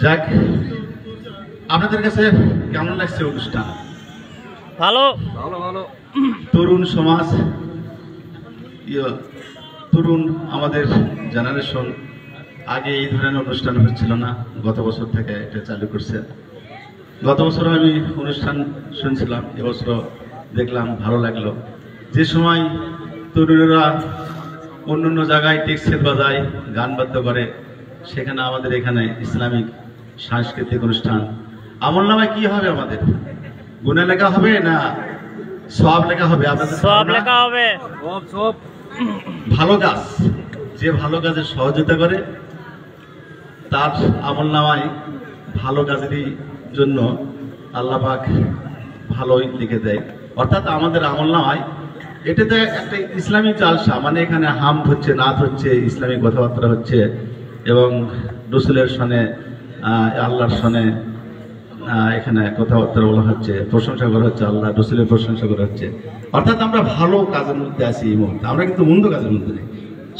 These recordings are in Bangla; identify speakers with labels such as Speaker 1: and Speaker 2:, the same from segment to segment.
Speaker 1: যাক, আপনাদের কাছে কেমন লাগছে অনুষ্ঠান?
Speaker 2: ভালো
Speaker 3: ভালো ভালো।
Speaker 1: তরুণ সমাজ, তরুণ আমাদের জেনারেশন, আগে এই ধরনের অনুষ্ঠান হচ্ছিল না, গত বছর থেকে এটা চালু করছে। গত বছর আমি অনুষ্ঠান শুনছিলাম, এবছর দেখলাম, ভালো লাগলো। যে সময় তরুণেরা অন্য জায়গায় টেক্সের বাজায়, গান বাদ্য করে, সেখানে আমাদের এখানে ইসলামিক সাংস্কৃতিক অনুষ্ঠান। আমল নামায় কি হবে? আমাদের গুনাহ লেখা হবে না সওয়াব লেখা হবে? আপনাদের
Speaker 2: সব লেখা হবে।
Speaker 3: সব
Speaker 1: ভালো কাজ, যে ভালো কাজে সহযোগিতা করে তার আমল নামায় ভালো কাজেরই জন্য আল্লাহ পাক ভালোই লিখে দেয়। অর্থাৎ আমাদের আমল নামায় এটাতে একটা ইসলামিক জালসা, মানে এখানে হামদ হচ্ছে, নাত হচ্ছে, ইসলামিক কথাবার্তা হচ্ছে এবং রসুলের সনে, আল্লাহর সনে এখানে কথাবার্তা বলা হচ্ছে, প্রশংসা করা হচ্ছে, আল্লাহ রসুলের প্রশংসা করা হচ্ছে। অর্থাৎ আমরা ভালো কাজের মধ্যে আছি এই মুহূর্তে, আমরা কিন্তু মন্দ কাজের মধ্যে নেই।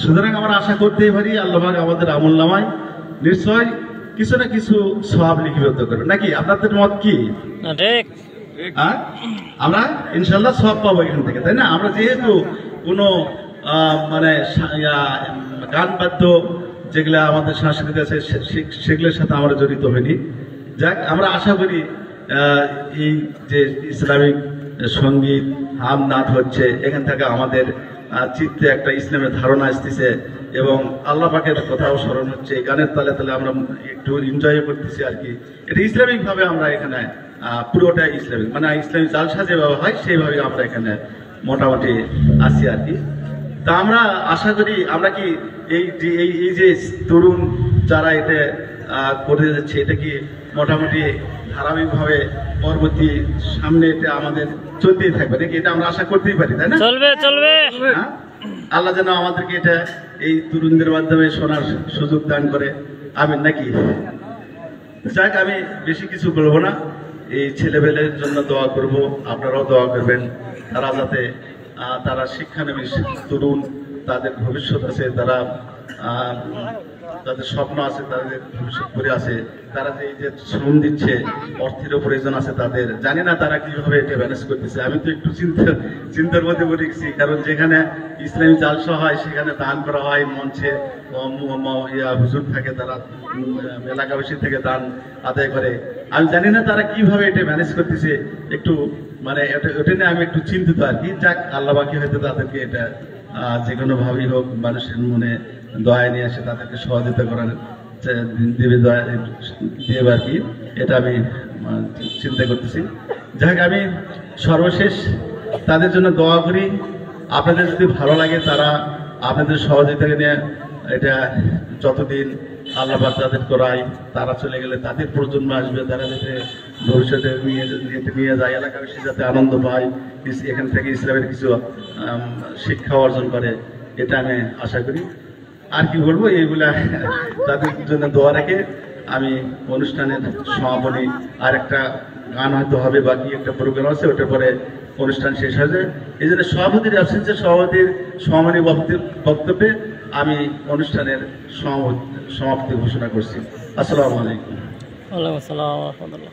Speaker 1: সুতরাং আমরা আশা করতেই পারি আল্লাহ পাক আমাদের আমল নামায় নিশ্চয় কিছু না কিছু সওয়াব লিপিবদ্ধ করবে, নাকি? আপনাদের মত কি?
Speaker 2: ঠিক।
Speaker 1: আমরা ইনশাল্লাহ সওয়াব পাবো এখান থেকে, তাই না? আমরা যেহেতু কোনো মানে গান বাদ্য যেগুলা আমাদের সংস্কৃতি আছে সেগুলোর সাথে আমরা জড়িত হইনি। যাক, আমরা আশা করি এই যে ইসলামিক সঙ্গীত হাম নাদ হচ্ছে, এখান থেকে আমাদের চিত্তে একটা ইসলামের ধারণা আসতেছে এবং আল্লাহ পাকের কথাও স্মরণ হচ্ছে। গানের তালে তালে আমরা একটু এনজয় করতেছি আর কি। এটা ইসলামিক ভাবে আমরা এখানে পুরোটা ইসলামিক, মানে ইসলামিক জালসা যেভাবে হয় সেইভাবে আমরা এখানে মোটামুটি আছি আর কি। তা আমরা আশা করি আমরা কি এই যে তরুণ যারা এতে করে যাচ্ছে, এটা কি মোটামুটি ধারাবাহিকভাবে পরবর্তী সামনে এটা আমাদের চলতেই থাকবে নাকি? এটা আমরা আশা করতেই পারি, তাই না?
Speaker 2: চলবে চলবে।
Speaker 1: আল্লাহ যেন আমাদেরকে এটা এই তরুণদের মাধ্যমে শোনার সুযোগ দান করে, আমিন, নাকি? যাক, আমি বেশি কিছু বলবো না। এই ছেলেবেলের জন্য দোয়া করব, আপনারাও দোয়া করবেন, তারা যাতে তারা শিক্ষানবিশ তরুণ, তাদের ভবিষ্যৎ আছে, তারা তাদের স্বপ্ন আছে, তাদের ভবিষ্যৎ করে আছে, তারা যে শ্রম দিচ্ছে, অর্থেরও প্রয়োজন আছে তাদের, জানি না তারা কিভাবে এটা ম্যানেজ করতেছে। আমি তো একটু চিন্তার মধ্যে পড়ে গেছি, কারণ যেখানে ইসলামী জালসা হয় সেখানে দান করা হয়, মঞ্চে হুজুর থাকে, তারা এলাকাবাসী থেকে দান আদায় করে। আমি জানি না তারা কিভাবে এটা ম্যানেজ করতেছে, একটু মানে ওটা নিয়ে আমি একটু চিন্তিত আর কি। যাক, আল্লাহ বাকি হয়তো তাদেরকে এটা যে কোনো ভাবেই হোক মানুষের মনে দয়া নিয়ে আসে, তাদেরকে সহযোগিতা করার দেবে, দয়া দেবে আর কি। এটা আমি চিন্তা করতেছি। যাক, আমি সর্বশেষ তাদের জন্য দোয়া করি। আপনাদের যদি ভালো লাগে, তারা আপনাদের সহযোগিতাকে নিয়ে এটা যতদিন আল্লাহ পাক তাদের করায়, তারা চলে গেলে তাদের প্রজন্ম আসবে, তারা যাতে ভবিষ্যতে নিয়ে যায়, এলাকাবাসী যাতে আনন্দ পায়, এখান থেকে ইসলামের কিছু শিক্ষা অর্জন করে, এটা আমি আশা করি। আর কি বলবো, এইগুলা তাদের জন্য দোয়া রেখে আমি অনুষ্ঠানের সমাপনী আর একটা গান হয়তো হবে, বাকি একটা প্রোগ্রাম আছে, ওটার পরে অনুষ্ঠান শেষ হয়ে যায়। এই জন্য সভাপতির অ্যাবসেন্সে সভাপতির সমাপনী বক্তব্যে আমি অনুষ্ঠানের সমাপ্তি ঘোষণা করছি। আসসালামু আলাইকুম।
Speaker 2: ওয়ালাইকুম আসসালাম ওয়া রাহমাতুল্লাহ।